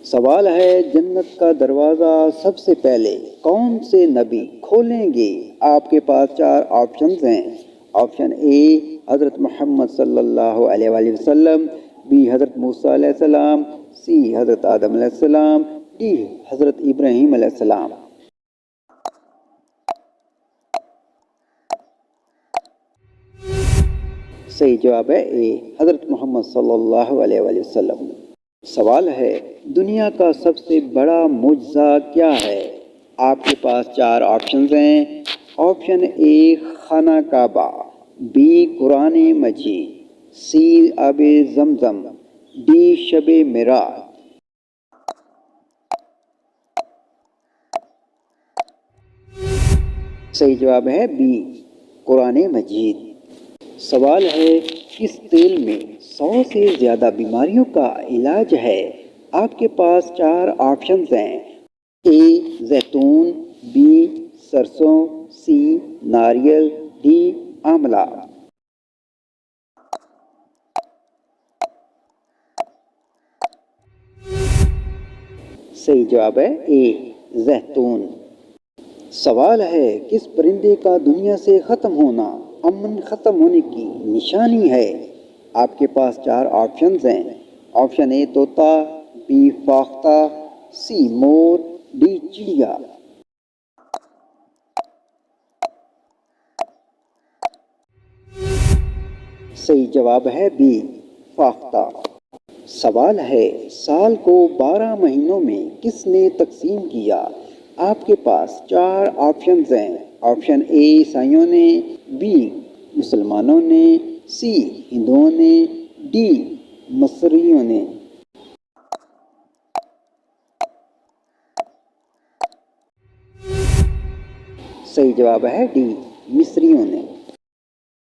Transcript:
سوال ہے جنت کا دروازہ سب سے پہلے کون سے نبی کھولیں گے؟ آپ کے پاس چار آپشنز ہیں۔ آپشن اے حضرت محمد صلی اللہ علیہ وآلہ وسلم، بی حضرت موسیٰ علیہ السلام، سی حضرت آدم علیہ السلام، ڈی حضرت ابراہیم علیہ السلام۔ صحیح جواب ہے اے حضرت محمد صلی اللہ علیہ وآلہ وسلم۔ سوال ہے دنیا کا سب سے بڑا معجزہ کیا ہے؟ آپ کے پاس چار آپشنز ہیں۔ آپشن اے خانہ کعبہ، بی قرآن مجید، سی آب زمزم، ڈی شب معراج۔ صحیح جواب ہے بی قرآن مجید۔ سوال ہے کس تیل میں 100 سے زیادہ بیماریوں کا علاج ہے؟ آپ کے پاس چار آپشنز ہیں۔ اے زیتون، بی سرسوں، سی ناریل، ڈی آملہ۔ صحیح جواب ہے اے زیتون۔ سوال ہے کس پرندے کا دنیا سے ختم ہونا امن ختم ہونے کی نشانی ہے؟ آپ کے پاس چار آپشنز ہیں۔ آپشن اے طوطا، بی فاختہ، سی مور، ڈی چڑیا۔ صحیح جواب ہے بی فاختہ۔ سوال ہے سال کو 12 مہینوں میں کس نے تقسیم کیا؟ آپ کے پاس چار آپشنز ہیں۔ آپشن اے عیسائیوں نے، بی مسلمانوں نے، سی ہندوؤں نے، ڈی مصریوں نے۔ صحیح جواب ہے ڈی مصریوں نے۔